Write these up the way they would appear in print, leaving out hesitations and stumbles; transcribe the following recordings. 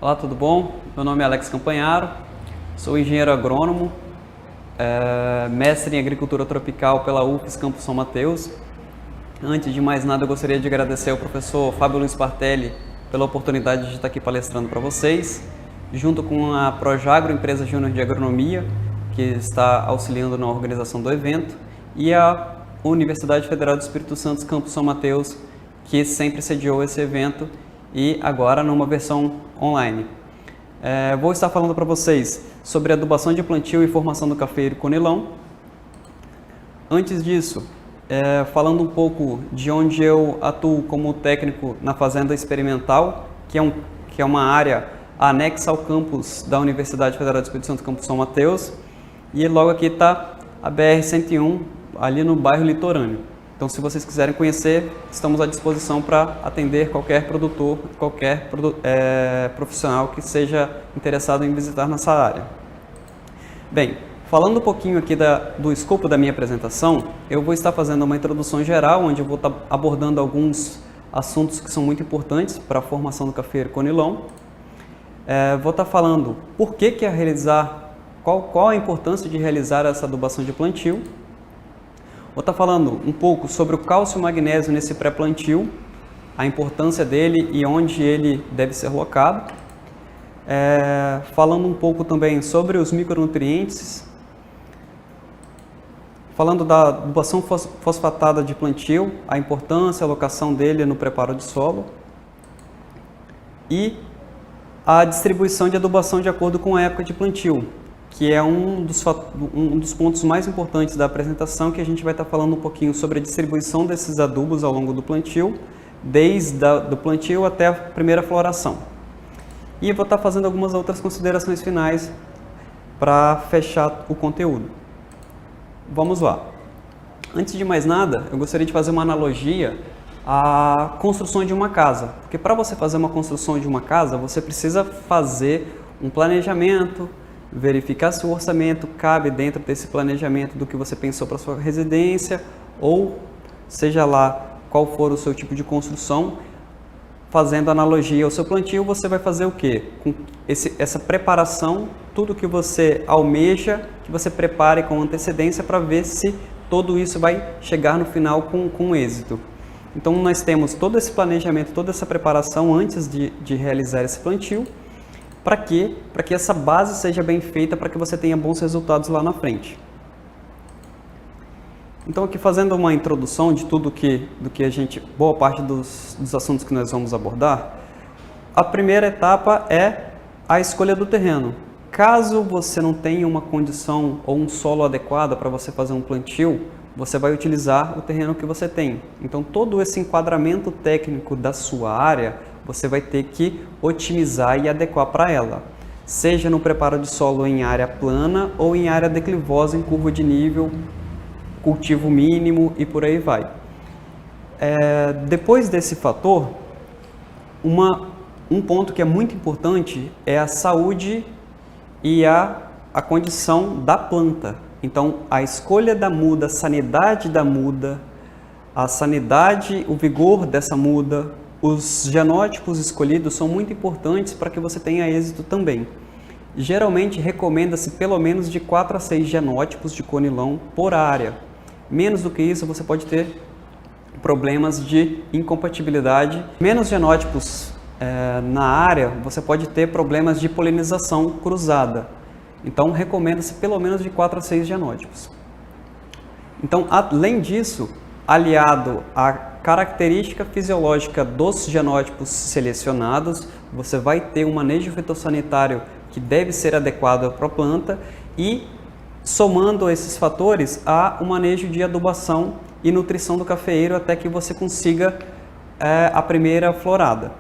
Olá, tudo bom? Meu nome é Alex Campanharo, sou engenheiro agrônomo, mestre em agricultura tropical pela UFES Campus São Mateus. Antes de mais nada, eu gostaria de agradecer ao professor Fábio Luiz Partelli pela oportunidade de estar aqui palestrando para vocês, junto com a Projagro, empresa júnior de agronomia, que está auxiliando na organização do evento, e a Universidade Federal do Espírito Santo, Campus São Mateus, que sempre sediou esse evento e agora numa versão online. Vou estar falando para vocês sobre adubação de plantio e formação do cafeeiro conilão. Antes disso, falando um pouco de onde eu atuo como técnico na fazenda experimental, que é uma área anexa ao campus da Universidade Federal do Espírito Santo, Campus São Mateus, e logo aqui está a BR-101, ali no bairro Litorâneo. Então, se vocês quiserem conhecer, estamos à disposição para atender qualquer produtor, qualquer profissional que seja interessado em visitar nossa área. Bem, falando um pouquinho aqui do escopo da minha apresentação, eu vou estar fazendo uma introdução geral, onde eu vou estar abordando alguns assuntos que são muito importantes para a formação do cafeeiro conilão. Vou estar falando por que realizar, qual a importância de realizar essa adubação de plantio. Vou estar falando um pouco sobre o cálcio e o magnésio nesse pré-plantio, a importância dele e onde ele deve ser alocado. Falando um pouco também sobre os micronutrientes. Falando da adubação fosfatada de plantio, a importância e a alocação dele no preparo de solo. E a distribuição de adubação de acordo com a época de plantio, que é um dos pontos mais importantes da apresentação, que a gente vai estar falando um pouquinho sobre a distribuição desses adubos ao longo do plantio, desde o plantio até a primeira floração. E vou estar fazendo algumas outras considerações finais para fechar o conteúdo. Vamos lá. Antes de mais nada, eu gostaria de fazer uma analogia à construção de uma casa, porque para você fazer uma construção de uma casa, você precisa fazer um planejamento, verificar se o orçamento cabe dentro desse planejamento do que você pensou para sua residência, ou seja lá qual for o seu tipo de construção. Fazendo analogia ao seu plantio, você vai fazer o quê? Com essa preparação, tudo que você almeja, que você prepare com antecedência para ver se tudo isso vai chegar no final com êxito. Então nós temos todo esse planejamento, toda essa preparação antes de realizar esse plantio. Para quê? Para que essa base seja bem feita, para que você tenha bons resultados lá na frente. Então, aqui fazendo uma introdução de tudo boa parte dos assuntos que nós vamos abordar, a primeira etapa é a escolha do terreno. Caso você não tenha uma condição ou um solo adequado para você fazer um plantio, você vai utilizar o terreno que você tem. Então, todo esse enquadramento técnico da sua área, você vai ter que otimizar e adequar para ela, seja no preparo de solo em área plana ou em área declivosa, em curva de nível, cultivo mínimo e por aí vai. Depois desse fator, um ponto que é muito importante é a saúde e a condição da planta. Então, a escolha da muda, a sanidade da muda, o vigor dessa muda, os genótipos escolhidos são muito importantes para que você tenha êxito também. Geralmente recomenda-se pelo menos de 4 a 6 genótipos de conilão por área. Menos do que isso, você pode ter problemas de incompatibilidade. Menos genótipos na área, você pode ter problemas de polinização cruzada. Então recomenda-se pelo menos de 4 a 6 genótipos. Então, além disso, aliado à característica fisiológica dos genótipos selecionados, você vai ter um manejo fitossanitário que deve ser adequado para a planta e, somando esses fatores, há um manejo de adubação e nutrição do cafeeiro até que você consiga a primeira florada.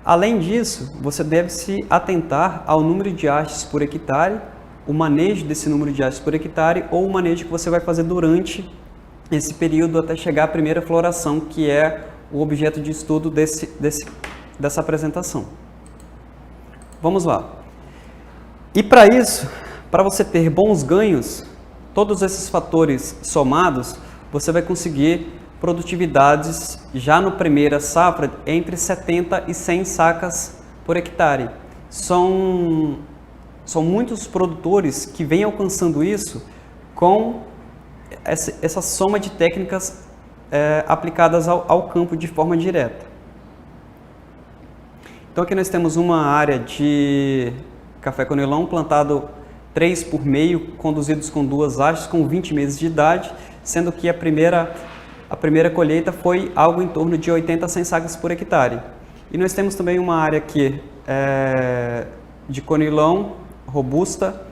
Além disso, você deve se atentar ao número de hastes por hectare, o manejo desse número de hastes por hectare ou o manejo que você vai fazer durante esse período até chegar à primeira floração, que é o objeto de estudo dessa apresentação. Vamos lá. E para isso, para você ter bons ganhos, todos esses fatores somados, você vai conseguir produtividades já no primeira safra entre 70 e 100 sacas por hectare. São muitos produtores que vêm alcançando isso com essa soma de técnicas aplicadas ao campo de forma direta. Então aqui nós temos uma área de café conilon plantado 3 por meio, conduzidos com 2 hastes com 20 meses de idade, sendo que a primeira colheita foi algo em torno de 80 a 100 sacas por hectare. E nós temos também uma área aqui de conilon robusta,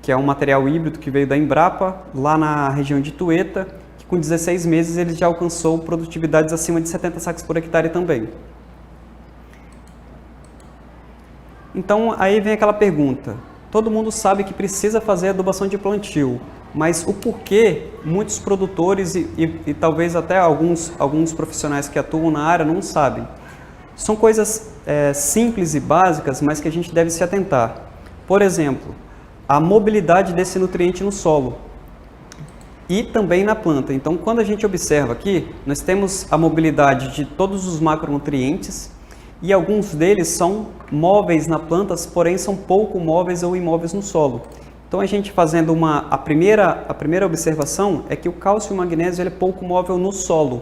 que é um material híbrido que veio da Embrapa, lá na região de Itueta, que com 16 meses ele já alcançou produtividades acima de 70 sacas por hectare também. Então aí vem aquela pergunta, todo mundo sabe que precisa fazer adubação de plantio, mas o porquê muitos produtores e talvez até alguns profissionais que atuam na área não sabem? São coisas simples e básicas, mas que a gente deve se atentar. Por exemplo, a mobilidade desse nutriente no solo e também na planta. Então, quando a gente observa aqui, nós temos a mobilidade de todos os macronutrientes e alguns deles são móveis na planta, porém são pouco móveis ou imóveis no solo. Então, a gente fazendo a primeira observação é que o cálcio e o magnésio ele é pouco móvel no solo.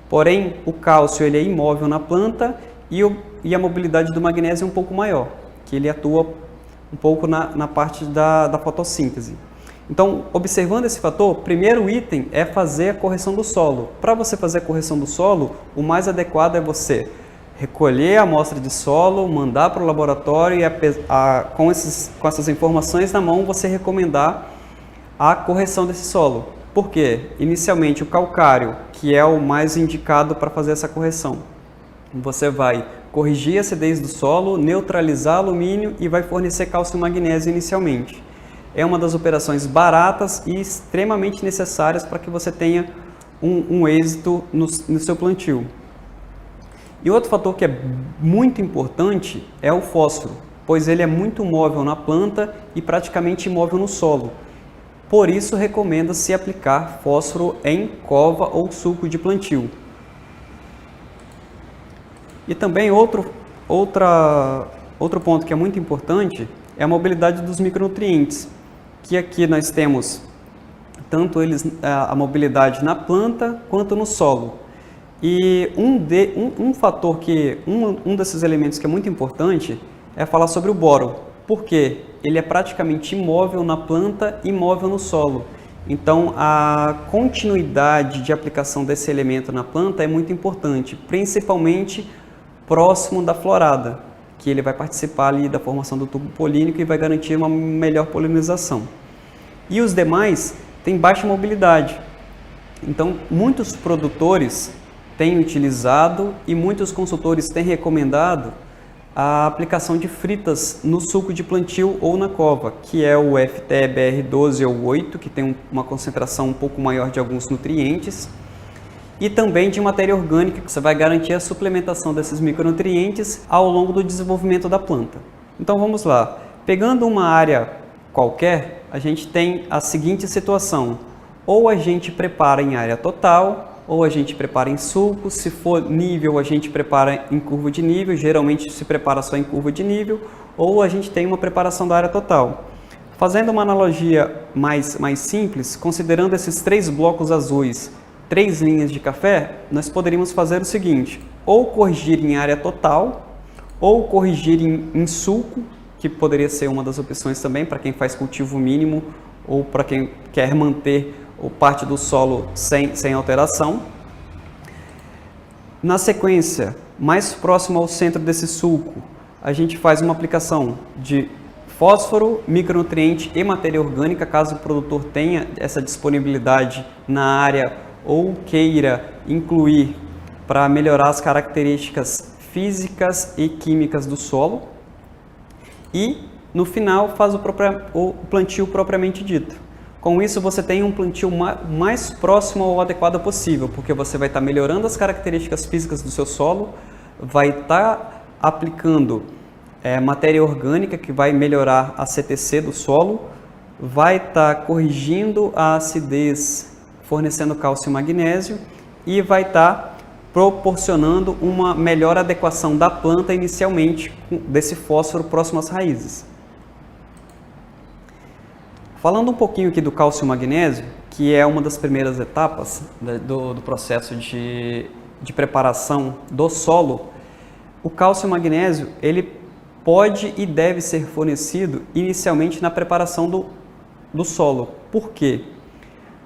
Porém, o cálcio ele é imóvel na planta e a mobilidade do magnésio é um pouco maior, que ele atua um pouco na parte da fotossíntese. Então, observando esse fator, o primeiro item é fazer a correção do solo. Para você fazer a correção do solo, o mais adequado é você recolher a amostra de solo, mandar para o laboratório e com essas informações na mão você recomendar a correção desse solo. Por quê? Inicialmente o calcário, que é o mais indicado para fazer essa correção. Você vai corrigir a acidez do solo, neutralizar alumínio e vai fornecer cálcio e magnésio inicialmente. É uma das operações baratas e extremamente necessárias para que você tenha um êxito no seu plantio. E outro fator que é muito importante é o fósforo, pois ele é muito móvel na planta e praticamente imóvel no solo. Por isso, recomenda-se aplicar fósforo em cova ou sulco de plantio. E também outro ponto que é muito importante é a mobilidade dos micronutrientes, que aqui nós temos tanto a mobilidade na planta quanto no solo. E um desses elementos que é muito importante é falar sobre o boro, porque ele é praticamente imóvel na planta e imóvel no solo. Então, a continuidade de aplicação desse elemento na planta é muito importante, principalmente próximo da florada, que ele vai participar ali da formação do tubo polínico e vai garantir uma melhor polinização. E os demais têm baixa mobilidade. Então, muitos produtores têm utilizado e muitos consultores têm recomendado a aplicação de fritas no sulco de plantio ou na cova, que é o FTBR12 ou 8, que tem uma concentração um pouco maior de alguns nutrientes, e também de matéria orgânica, que você vai garantir a suplementação desses micronutrientes ao longo do desenvolvimento da planta. Então vamos lá. Pegando uma área qualquer, a gente tem a seguinte situação: ou a gente prepara em área total, ou a gente prepara em sulco. Se for nível, a gente prepara em curva de nível, geralmente se prepara só em curva de nível, ou a gente tem uma preparação da área total. Fazendo uma analogia mais simples, considerando esses 3 blocos azuis, 3 linhas de café, nós poderíamos fazer o seguinte: ou corrigir em área total, ou corrigir em sulco, que poderia ser uma das opções também para quem faz cultivo mínimo ou para quem quer manter parte do solo sem alteração. Na sequência, mais próximo ao centro desse sulco, a gente faz uma aplicação de fósforo, micronutriente e matéria orgânica, caso o produtor tenha essa disponibilidade na área ou queira incluir para melhorar as características físicas e químicas do solo. E, no final, faz o plantio propriamente dito. Com isso, você tem um plantio mais próximo ao adequado possível, porque você vai estar melhorando as características físicas do seu solo, vai estar aplicando matéria orgânica que vai melhorar a CTC do solo, vai estar corrigindo a acidez, fornecendo cálcio e magnésio, e vai estar proporcionando uma melhor adequação da planta inicialmente desse fósforo próximo às raízes. Falando um pouquinho aqui do cálcio e magnésio, que é uma das primeiras etapas do processo de preparação do solo, o cálcio e magnésio ele pode e deve ser fornecido inicialmente na preparação do solo. Por quê?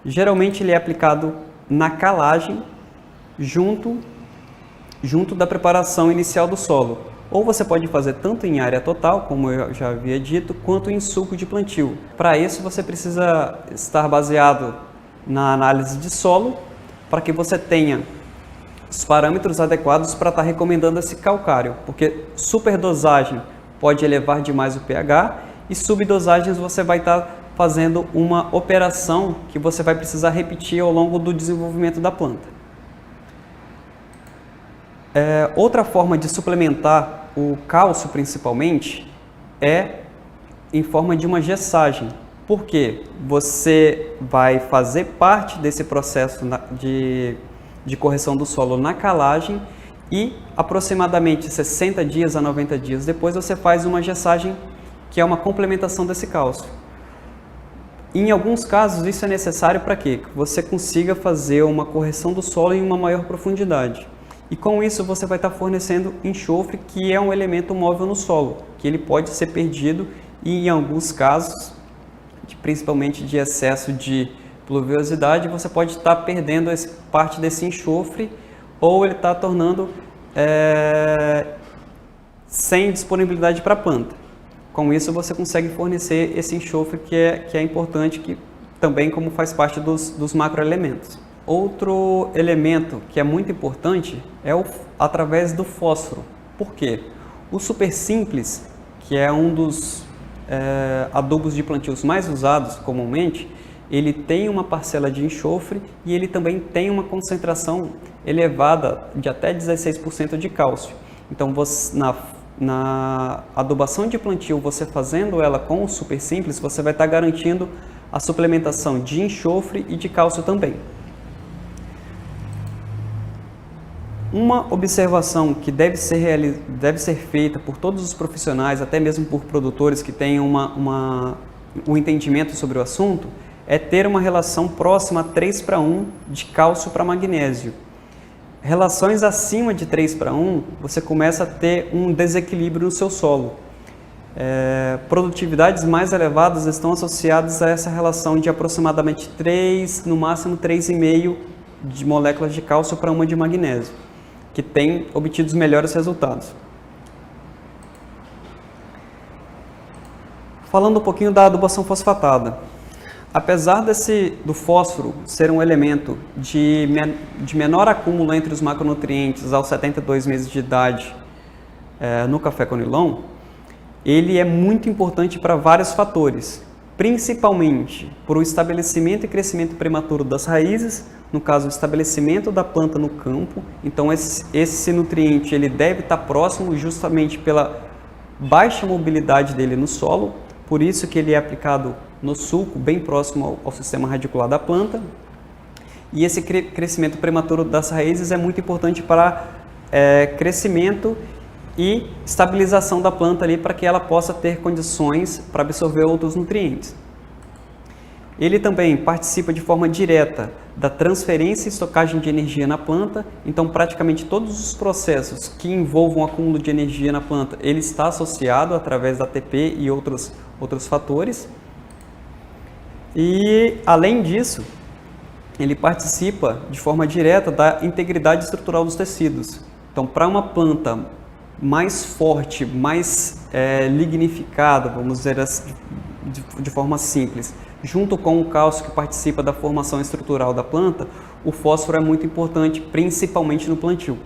Geralmente ele é aplicado na calagem junto da preparação inicial do solo. Ou você pode fazer tanto em área total, como eu já havia dito, quanto em sulco de plantio. Para isso você precisa estar baseado na análise de solo, para que você tenha os parâmetros adequados para estar recomendando esse calcário, porque superdosagem pode elevar demais o pH e subdosagens você vai estar fazendo uma operação que você vai precisar repetir ao longo do desenvolvimento da planta. Outra forma de suplementar o cálcio, principalmente, é em forma de uma gessagem. Por quê? Você vai fazer parte desse processo de correção do solo na calagem e aproximadamente 60 dias a 90 dias depois você faz uma gessagem que é uma complementação desse cálcio. Em alguns casos isso é necessário para quê? Que você consiga fazer uma correção do solo em uma maior profundidade. E com isso você vai estar fornecendo enxofre, que é um elemento móvel no solo, que ele pode ser perdido e em alguns casos, principalmente de excesso de pluviosidade, você pode estar perdendo parte desse enxofre ou ele está tornando sem disponibilidade para a planta. Com isso você consegue fornecer esse enxofre que é importante, que também como faz parte dos macroelementos. Outro elemento que é muito importante é através do fósforo. Por quê? O super simples, que é um dos adubos de plantios mais usados comumente, ele tem uma parcela de enxofre e ele também tem uma concentração elevada de até 16% de cálcio. Então, na adubação de plantio, você fazendo ela com o super simples, você vai estar garantindo a suplementação de enxofre e de cálcio também. Uma observação que deve ser feita por todos os profissionais, até mesmo por produtores que tenham um entendimento sobre o assunto, é ter uma relação próxima a 3:1 de cálcio para magnésio. Relações acima de 3:1, você começa a ter um desequilíbrio no seu solo. Produtividades mais elevadas estão associadas a essa relação de aproximadamente 3, no máximo 3,5 de moléculas de cálcio para uma de magnésio, que tem obtido os melhores resultados. Falando um pouquinho da adubação fosfatada. Apesar do fósforo ser um elemento de menor acúmulo entre os macronutrientes aos 72 meses de idade no café conilon, ele é muito importante para vários fatores, principalmente por o estabelecimento e crescimento prematuro das raízes, no caso o estabelecimento da planta no campo. Então esse nutriente ele deve estar próximo justamente pela baixa mobilidade dele no solo, por isso que ele é aplicado no sulco, bem próximo ao sistema radicular da planta. E esse crescimento prematuro das raízes é muito importante para crescimento e estabilização da planta ali, para que ela possa ter condições para absorver outros nutrientes. Ele também participa de forma direta da transferência e estocagem de energia na planta, então praticamente todos os processos que envolvam o acúmulo de energia na planta, ele está associado através da ATP e outros fatores. E além disso, ele participa de forma direta da integridade estrutural dos tecidos. Então, para uma planta mais forte, mais lignificada, vamos dizer assim, de forma simples, junto com o cálcio que participa da formação estrutural da planta, o fósforo é muito importante, principalmente no plantio.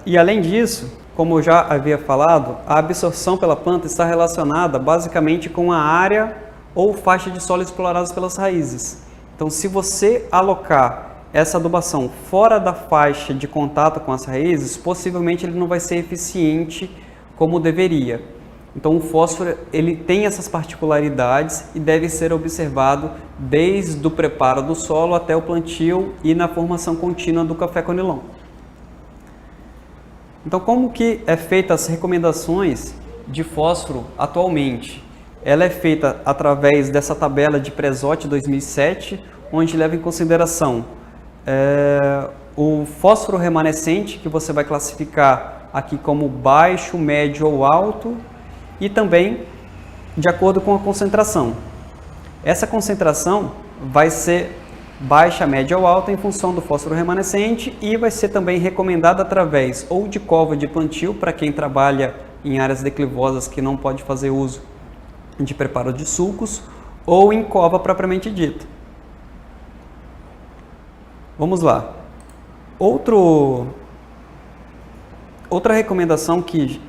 E além disso, como eu já havia falado, a absorção pela planta está relacionada basicamente com a área ou faixa de solo exploradas pelas raízes. Então, se você alocar essa adubação fora da faixa de contato com as raízes, possivelmente ele não vai ser eficiente como deveria. Então o fósforo ele tem essas particularidades e deve ser observado desde o preparo do solo até o plantio e na formação contínua do café conilon. Então como que é feita as recomendações de fósforo atualmente? Ela é feita através dessa tabela de Presotti 2007, onde leva em consideração o fósforo remanescente, que você vai classificar aqui como baixo, médio ou alto, e também de acordo com a concentração. Essa concentração vai ser baixa, média ou alta em função do fósforo remanescente e vai ser também recomendada através ou de cova de plantio, para quem trabalha em áreas declivosas que não pode fazer uso de preparo de sulcos, ou em cova propriamente dita. Vamos lá. Outra recomendação que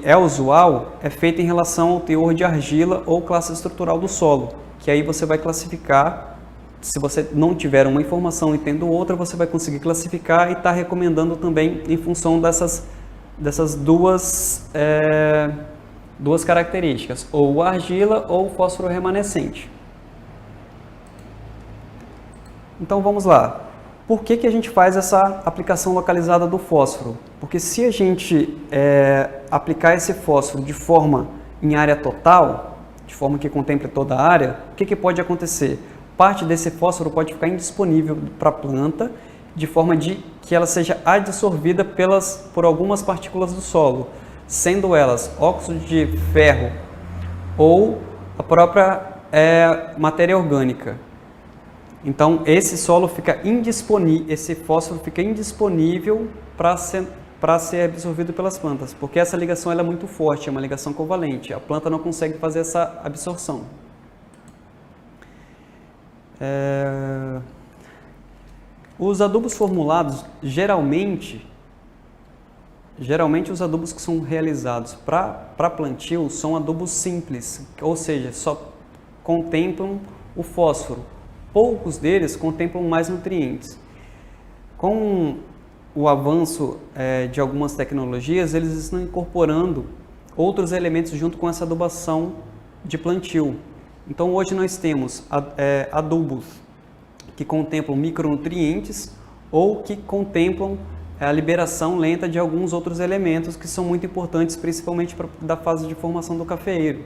é usual é feita em relação ao teor de argila ou classe estrutural do solo, que aí você vai classificar, se você não tiver uma informação e tendo outra, você vai conseguir classificar e está recomendando também em função dessas duas características, ou argila ou fósforo remanescente. Então vamos lá. Por que a gente faz essa aplicação localizada do fósforo? Porque se a gente aplicar esse fósforo de forma em área total, de forma que contemple toda a área, o que pode acontecer? Parte desse fósforo pode ficar indisponível para a planta, de forma de que ela seja absorvida por algumas partículas do solo, sendo elas óxido de ferro ou a própria matéria orgânica. Então esse fósforo fica indisponível para ser absorvido pelas plantas, porque essa ligação ela é muito forte, é uma ligação covalente, a planta não consegue fazer essa absorção. Os adubos formulados, geralmente os adubos que são realizados para plantio são adubos simples, ou seja, só contemplam o fósforo. Poucos deles contemplam mais nutrientes. Com o avanço de algumas tecnologias, eles estão incorporando outros elementos junto com essa adubação de plantio. Então hoje nós temos adubos que contemplam micronutrientes ou que contemplam a liberação lenta de alguns outros elementos que são muito importantes, principalmente da fase de formação do cafeeiro.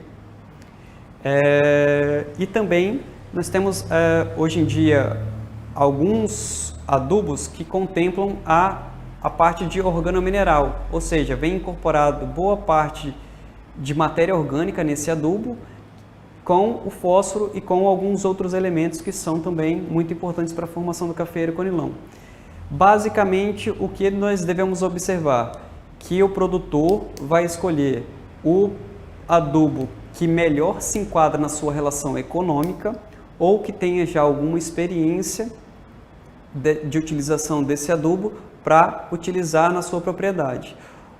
E também nós temos hoje em dia alguns adubos que contemplam a parte de organomineral, ou seja, vem incorporado boa parte de matéria orgânica nesse adubo com o fósforo e com alguns outros elementos que são também muito importantes para a formação do cafeeiro conilon. Basicamente, o que nós devemos observar? Que o produtor vai escolher o adubo que melhor se enquadra na sua relação econômica ou que tenha já alguma experiência de utilização desse adubo para utilizar na sua propriedade.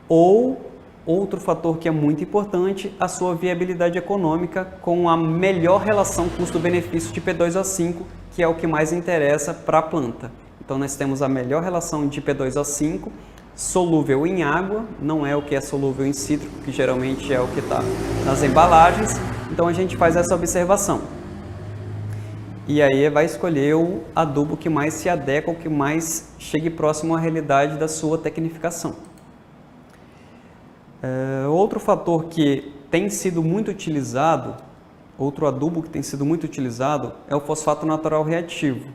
Ou, outro fator que é muito importante, a sua viabilidade econômica com a melhor relação custo-benefício de P2O5, que é o que mais interessa para a planta. Então nós temos a melhor relação de P2O5, solúvel em água, não é o que é solúvel em cítrico, que geralmente é o que está nas embalagens. Então a gente faz essa observação. E aí vai escolher o adubo que mais se adequa, o que mais chegue próximo à realidade da sua tecnificação. Outro fator que tem sido muito utilizado, outro adubo que tem sido muito utilizado é o fosfato natural reativo.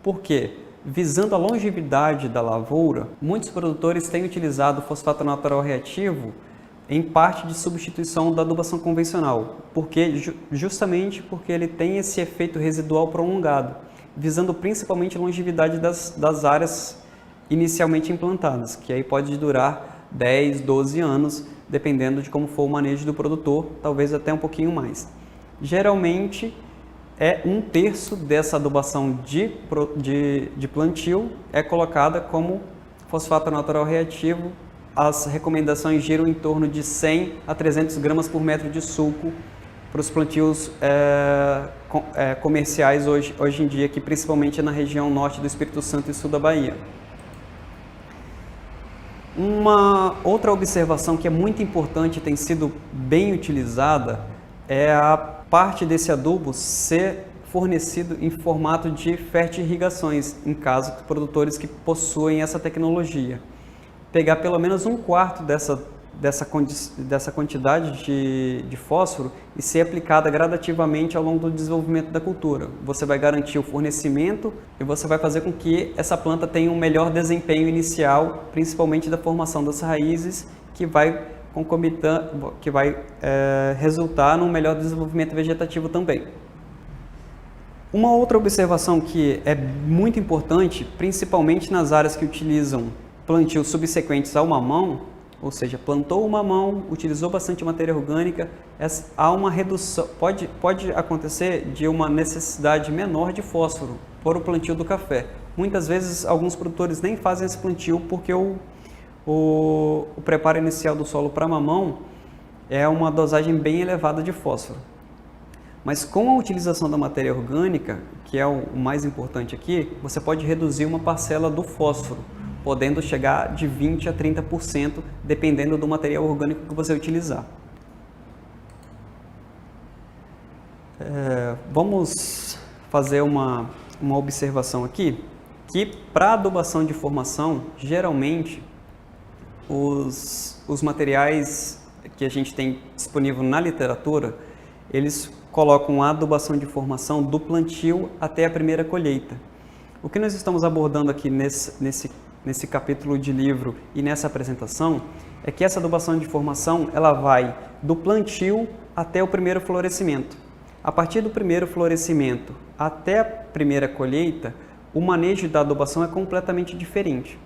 Por quê? Visando a longevidade da lavoura, muitos produtores têm utilizado o fosfato natural reativo em parte de substituição da adubação convencional, justamente porque ele tem esse efeito residual prolongado, visando principalmente a longevidade das áreas inicialmente implantadas, que aí pode durar 10, 12 anos, dependendo de como for o manejo do produtor, talvez até um pouquinho mais. Geralmente, 1/3 dessa adubação de plantio é colocada como fosfato natural reativo. As recomendações giram em torno de 100 a 300 gramas por metro de sulco para os plantios comerciais hoje em dia, aqui principalmente na região norte do Espírito Santo e sul da Bahia. Uma outra observação que é muito importante e tem sido bem utilizada é a parte desse adubo ser fornecido em formato de fertirrigações, em caso de produtores que possuem essa tecnologia. Pegar pelo menos um quarto dessa quantidade de fósforo e ser aplicada gradativamente ao longo do desenvolvimento da cultura. Você vai garantir o fornecimento e você vai fazer com que essa planta tenha um melhor desempenho inicial, principalmente da formação das raízes, que vai resultar num melhor desenvolvimento vegetativo também. Uma outra observação que é muito importante, principalmente nas áreas que utilizam plantios subsequentes ao mamão, ou seja, plantou o mamão, utilizou bastante matéria orgânica, há uma redução, pode acontecer de uma necessidade menor de fósforo para o plantio do café. Muitas vezes alguns produtores nem fazem esse plantio porque o preparo inicial do solo para mamão é uma dosagem bem elevada de fósforo. Mas com a utilização da matéria orgânica, que é o mais importante aqui, você pode reduzir uma parcela do fósforo, podendo chegar de 20% a 30%, dependendo do material orgânico que você utilizar. Vamos fazer uma observação aqui, que para adubação de formação, geralmente, os materiais que a gente tem disponível na literatura, eles colocam a adubação de formação do plantio até a primeira colheita. O que nós estamos abordando aqui nesse capítulo de livro e nessa apresentação é que essa adubação de formação ela vai do plantio até o primeiro florescimento. A partir do primeiro florescimento até a primeira colheita, o manejo da adubação é completamente diferente.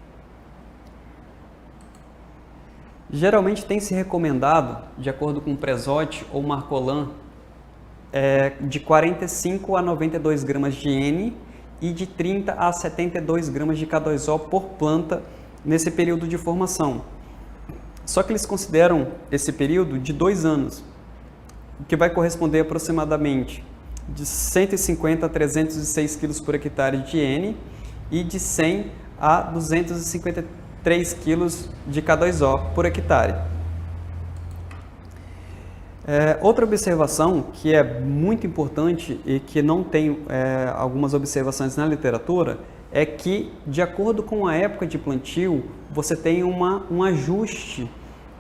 Geralmente tem se recomendado, de acordo com o Presotti ou Marcolan, de 45 a 92 gramas de N e de 30 a 72 gramas de K2O por planta nesse período de formação. Só que eles consideram esse período de 2 anos, o que vai corresponder aproximadamente de 150 a 306 kg por hectare de N e de 100 a 253 kg de K2O por hectare. Outra observação que é muito importante e que não tem algumas observações na literatura é que, de acordo com a época de plantio, você tem um ajuste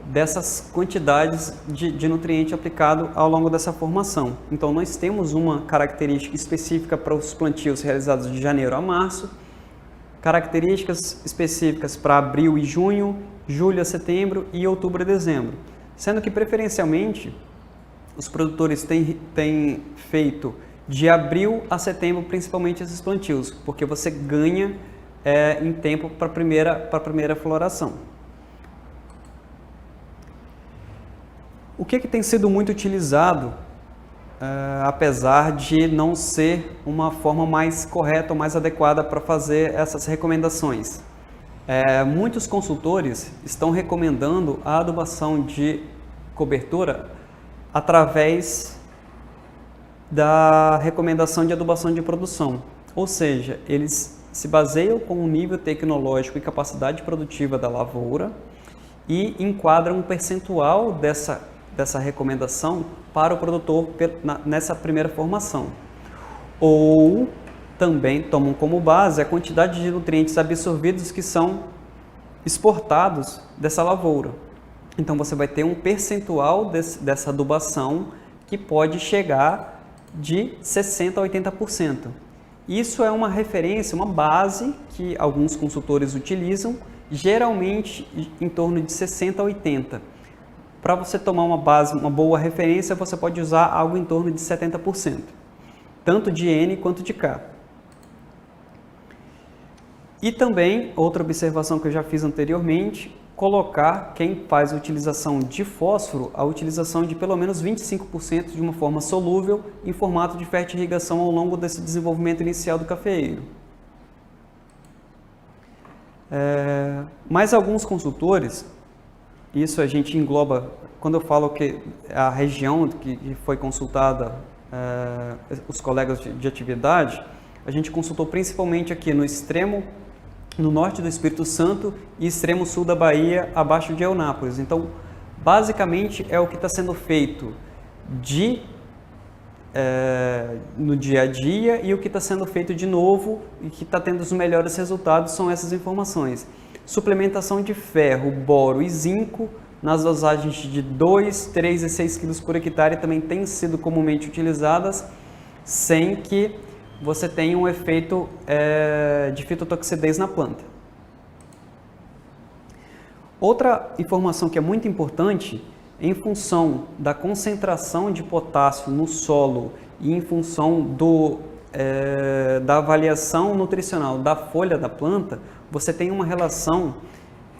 dessas quantidades de nutriente aplicado ao longo dessa formação. Então, nós temos uma característica específica para os plantios realizados de janeiro a março, características específicas para abril e junho, julho a setembro e outubro a dezembro, sendo que, preferencialmente, os produtores têm feito de abril a setembro, principalmente esses plantios, porque você ganha em tempo para a primeira floração. O que tem sido muito utilizado, apesar de não ser uma forma mais correta ou mais adequada para fazer essas recomendações? Muitos consultores estão recomendando a adubação de cobertura através da recomendação de adubação de produção, ou seja, eles se baseiam com o nível tecnológico e capacidade produtiva da lavoura e enquadram um percentual dessa recomendação para o produtor nessa primeira formação. Ou também tomam como base a quantidade de nutrientes absorvidos que são exportados dessa lavoura. Então você vai ter um percentual dessa adubação que pode chegar de 60% a 80%. Isso é uma referência, uma base que alguns consultores utilizam, geralmente em torno de 60% a 80%. Para você tomar uma boa referência, você pode usar algo em torno de 70%, tanto de N quanto de K. E também, outra observação que eu já fiz anteriormente, colocar, quem faz a utilização de fósforo, a utilização de pelo menos 25% de uma forma solúvel em formato de fertirrigação ao longo desse desenvolvimento inicial do cafeeiro. Mas alguns consultores, isso a gente engloba, quando eu falo que a região que foi consultada, os colegas de atividade, a gente consultou principalmente aqui no extremo no norte do Espírito Santo e extremo sul da Bahia, abaixo de Eunápolis. Então, basicamente é o que está sendo feito no dia a dia, e o que está sendo feito de novo e que está tendo os melhores resultados são essas informações. Suplementação de ferro, boro e zinco nas dosagens de 2, 3 e 6 kg por hectare também têm sido comumente utilizadas, sem que você tenha um efeito de fitotoxidez na planta. Outra informação que é muito importante, em função da concentração de potássio no solo e em função da avaliação nutricional da folha da planta, você tem uma relação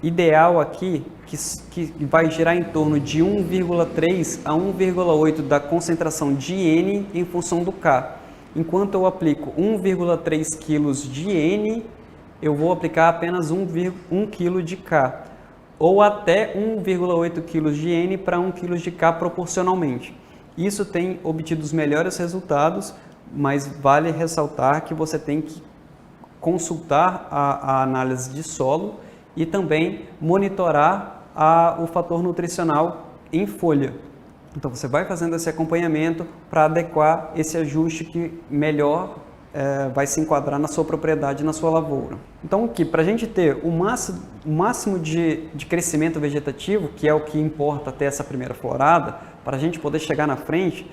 ideal aqui que vai girar em torno de 1,3 a 1,8 da concentração de N em função do K. Enquanto eu aplico 1,3 kg de N, eu vou aplicar apenas 1 kg de K, ou até 1,8 kg de N para 1 kg de K proporcionalmente. Isso tem obtido os melhores resultados, mas vale ressaltar que você tem que consultar a análise de solo e também monitorar o fator nutricional em folha. Então você vai fazendo esse acompanhamento para adequar esse ajuste que melhor vai se enquadrar na sua propriedade, na sua lavoura. Então aqui, para a gente ter o máximo de crescimento vegetativo, que é o que importa até essa primeira florada, para a gente poder chegar na frente,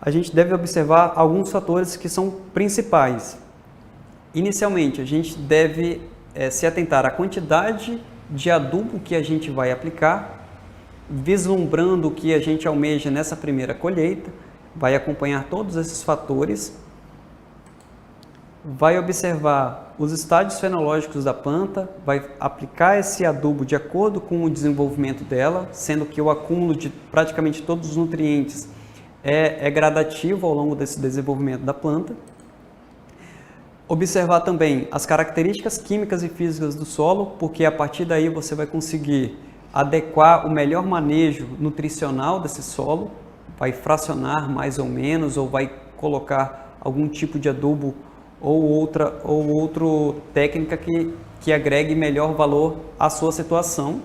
a gente deve observar alguns fatores que são principais. Inicialmente, a gente deve se atentar à quantidade de adubo que a gente vai aplicar, vislumbrando o que a gente almeja nessa primeira colheita, vai acompanhar todos esses fatores, vai observar os estágios fenológicos da planta, vai aplicar esse adubo de acordo com o desenvolvimento dela, sendo que o acúmulo de praticamente todos os nutrientes é gradativo ao longo desse desenvolvimento da planta. Observar também as características químicas e físicas do solo, porque a partir daí você vai conseguir adequar o melhor manejo nutricional desse solo, vai fracionar mais ou menos, ou vai colocar algum tipo de adubo ou outra técnica que agregue melhor valor à sua situação.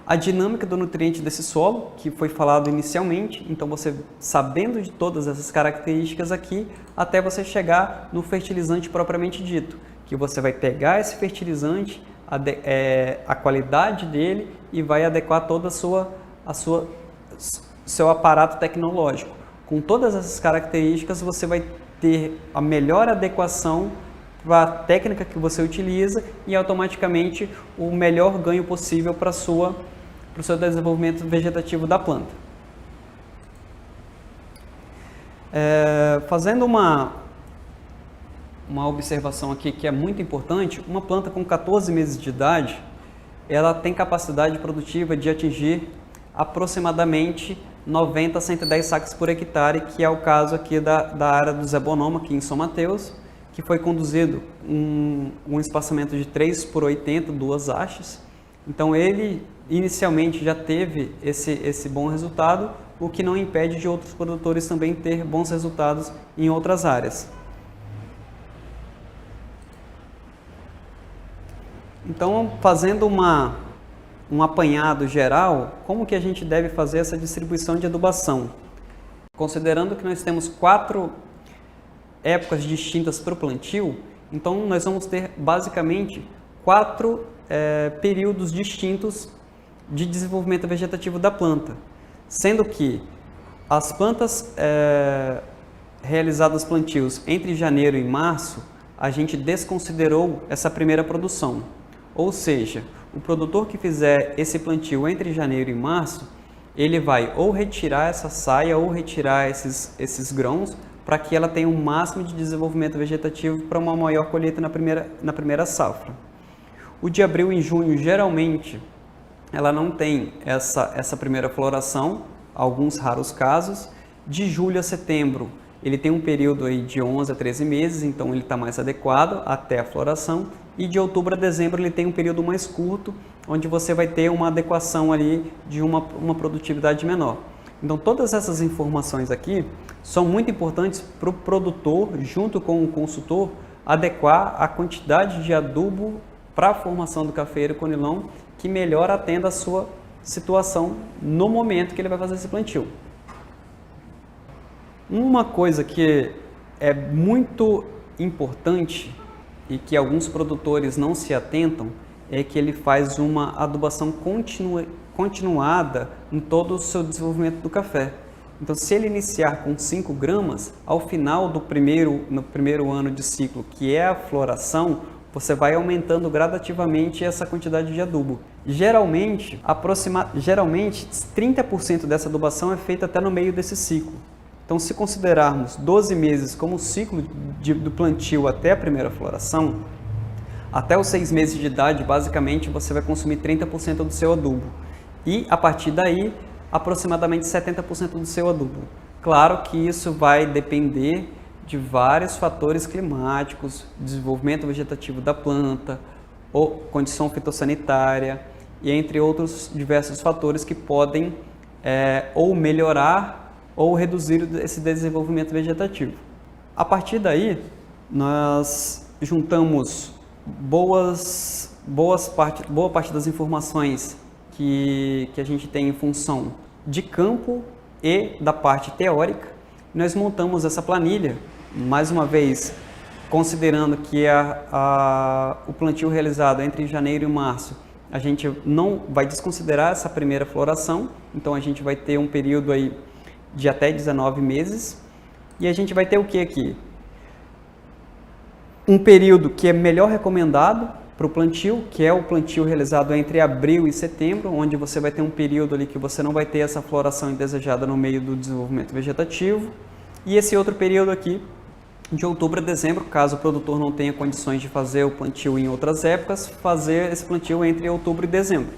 A dinâmica do nutriente desse solo, que foi falado inicialmente, então você sabendo de todas essas características aqui, até você chegar no fertilizante propriamente dito, que você vai pegar esse fertilizante, a qualidade dele e vai adequar todo seu aparato tecnológico. Com todas essas características, você vai ter a melhor adequação para a técnica que você utiliza e automaticamente o melhor ganho possível para o seu desenvolvimento vegetativo da planta. Fazendo uma observação aqui que é muito importante, uma planta com 14 meses de idade, ela tem capacidade produtiva de atingir aproximadamente 90 a 110 sacos por hectare, que é o caso aqui da área do Zé Bonoma, aqui em São Mateus, que foi conduzido um espaçamento de 3 por 80, 2 hastes. Então ele inicialmente já teve esse bom resultado, o que não impede de outros produtores também ter bons resultados em outras áreas. Então, fazendo um apanhado geral, como que a gente deve fazer essa distribuição de adubação? Considerando que nós temos 4 épocas distintas para o plantio, então nós vamos ter basicamente 4 períodos distintos de desenvolvimento vegetativo da planta, sendo que as plantas realizadas plantios entre janeiro e março, a gente desconsiderou essa primeira produção. Ou seja, o produtor que fizer esse plantio entre janeiro e março, ele vai ou retirar essa saia ou retirar esses grãos para que ela tenha um máximo de desenvolvimento vegetativo para uma maior colheita na primeira safra. O de abril em junho, geralmente, ela não tem essa primeira floração, alguns raros casos. De julho a setembro, ele tem um período aí de 11 a 13 meses, então ele está mais adequado até a floração. E de outubro a dezembro ele tem um período mais curto, onde você vai ter uma adequação ali de uma produtividade menor. Então todas essas informações aqui são muito importantes para o produtor, junto com o consultor, adequar a quantidade de adubo para a formação do cafeiro conilon que melhor atenda a sua situação no momento que ele vai fazer esse plantio. Uma coisa que é muito importante e que alguns produtores não se atentam é que ele faz uma adubação continuada em todo o seu desenvolvimento do café. Então, se ele iniciar com 5 gramas, ao final no primeiro ano de ciclo, que é a floração, você vai aumentando gradativamente essa quantidade de adubo. Geralmente 30% dessa adubação é feita até no meio desse ciclo. Então, se considerarmos 12 meses como o ciclo do plantio até a primeira floração, até os 6 meses de idade, basicamente, você vai consumir 30% do seu adubo. E, a partir daí, aproximadamente 70% do seu adubo. Claro que isso vai depender de vários fatores climáticos, desenvolvimento vegetativo da planta, ou condição fitossanitária, e entre outros diversos fatores que podem ou melhorar ou reduzir esse desenvolvimento vegetativo. A partir daí, nós juntamos boa parte das informações que a gente tem em função de campo e da parte teórica. Nós montamos essa planilha, mais uma vez, considerando que o plantio realizado entre janeiro e março, a gente não vai desconsiderar essa primeira floração, então a gente vai ter um período aí de até 19 meses, e a gente vai ter o que aqui? Um período que é melhor recomendado para o plantio, que é o plantio realizado entre abril e setembro, onde você vai ter um período ali que você não vai ter essa floração indesejada no meio do desenvolvimento vegetativo, e esse outro período aqui, de outubro a dezembro, caso o produtor não tenha condições de fazer o plantio em outras épocas, fazer esse plantio entre outubro e dezembro.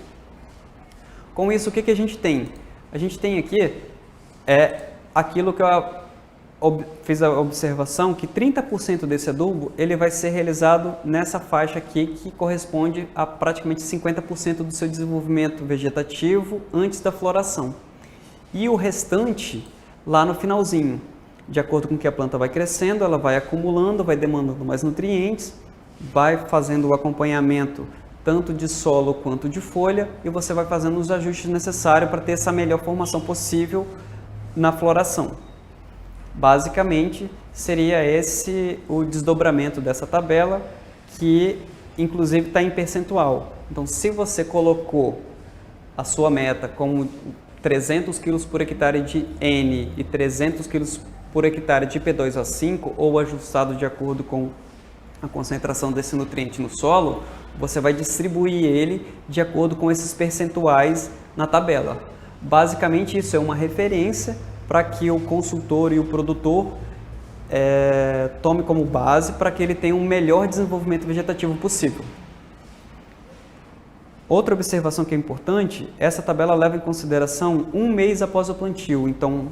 Com isso, o que a gente tem? A gente tem aqui aquilo que eu fiz a observação, que 30% desse adubo ele vai ser realizado nessa faixa aqui, que corresponde a praticamente 50% do seu desenvolvimento vegetativo antes da floração. E o restante lá no finalzinho. De acordo com que a planta vai crescendo, ela vai acumulando, vai demandando mais nutrientes, vai fazendo o acompanhamento tanto de solo quanto de folha, e você vai fazendo os ajustes necessários para ter essa melhor formação possível na floração. Basicamente, seria esse o desdobramento dessa tabela, que inclusive está em percentual. Então, se você colocou a sua meta como 300 kg por hectare de N e 300 kg por hectare de P2O5, ou ajustado de acordo com a concentração desse nutriente no solo, você vai distribuir ele de acordo com esses percentuais na tabela. Basicamente, isso é uma referência para que o consultor e o produtor tome como base para que ele tenha um melhor desenvolvimento vegetativo possível. Outra observação que é importante, essa tabela leva em consideração um mês após o plantio. Então,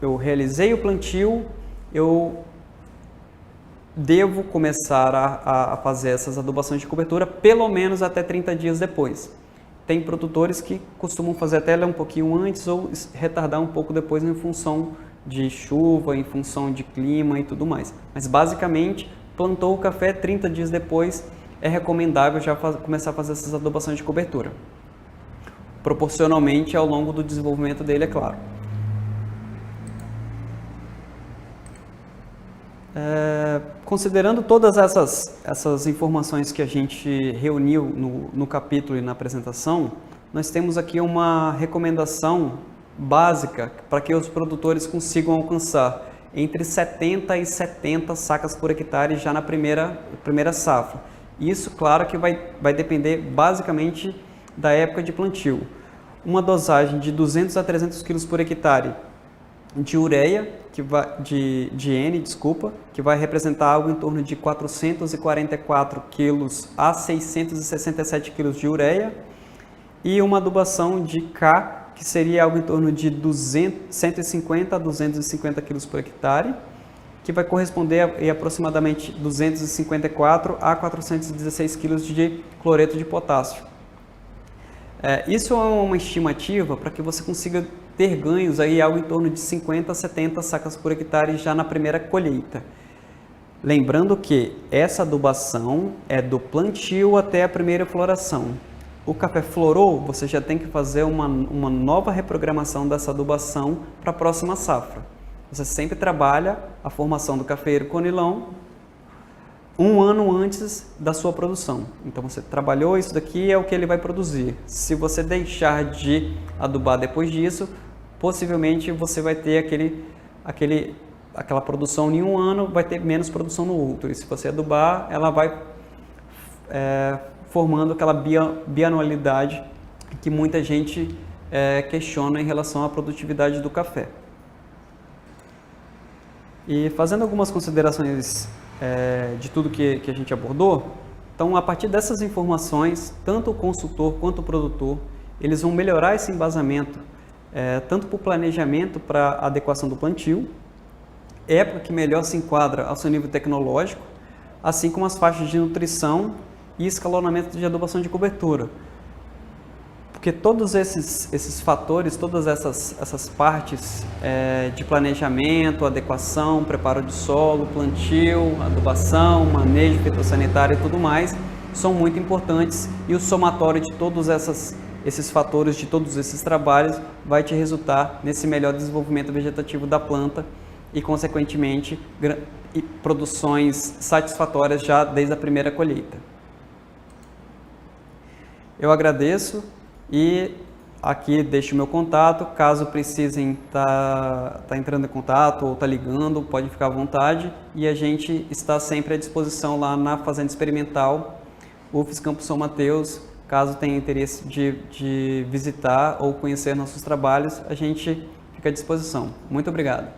eu realizei o plantio, eu devo começar a fazer essas adubações de cobertura pelo menos até 30 dias depois. Tem produtores que costumam fazer até um pouquinho antes ou retardar um pouco depois em função de chuva, em função de clima e tudo mais. Mas basicamente, plantou o café, 30 dias depois é recomendável já começar a fazer essas adubações de cobertura. Proporcionalmente ao longo do desenvolvimento dele, é claro. Considerando todas essas informações que a gente reuniu no capítulo e na apresentação, nós temos aqui uma recomendação básica para que os produtores consigam alcançar entre 70 e 70 sacas por hectare já na primeira safra. Isso, claro, que vai depender basicamente da época de plantio. Uma dosagem de 200 a 300 kg por hectare de ureia, de N, que vai representar algo em torno de 444 kg a 667 kg de ureia, e uma adubação de K, que seria algo em torno de 150 a 250 kg por hectare, que vai corresponder a aproximadamente 254 a 416 kg de cloreto de potássio. Isso é uma estimativa para que você consiga ter ganhos aí algo em torno de 50 a 70 sacas por hectare já na primeira colheita. Lembrando que essa adubação é do plantio até a primeira floração. O café florou, você já tem que fazer uma nova reprogramação dessa adubação para a próxima safra. Você sempre trabalha a formação do cafeeiro conilon um ano antes da sua produção. Então você trabalhou isso daqui, é o que ele vai produzir. Se você deixar de adubar depois disso, possivelmente você vai ter aquela produção em um ano, vai ter menos produção no outro. E se você adubar, ela vai formando aquela bianualidade que muita gente questiona em relação à produtividade do café. E fazendo algumas considerações de tudo que a gente abordou, então a partir dessas informações, tanto o consultor quanto o produtor, eles vão melhorar esse embasamento, tanto para o planejamento, para a adequação do plantio, época que melhor se enquadra ao seu nível tecnológico, assim como as faixas de nutrição e escalonamento de adubação de cobertura. Porque todos esses fatores, todas essas partes de planejamento, adequação, preparo de solo, plantio, adubação, manejo fitossanitário e tudo mais, são muito importantes, e o somatório de todos esses fatores, de todos esses trabalhos, vai te resultar nesse melhor desenvolvimento vegetativo da planta e, consequentemente, produções satisfatórias já desde a primeira colheita. Eu agradeço. E aqui deixo o meu contato, caso precisem tá entrando em contato ou tá ligando, pode ficar à vontade, e a gente está sempre à disposição lá na Fazenda Experimental, UFES Campo São Mateus. Caso tenha interesse de visitar ou conhecer nossos trabalhos, a gente fica à disposição. Muito obrigado.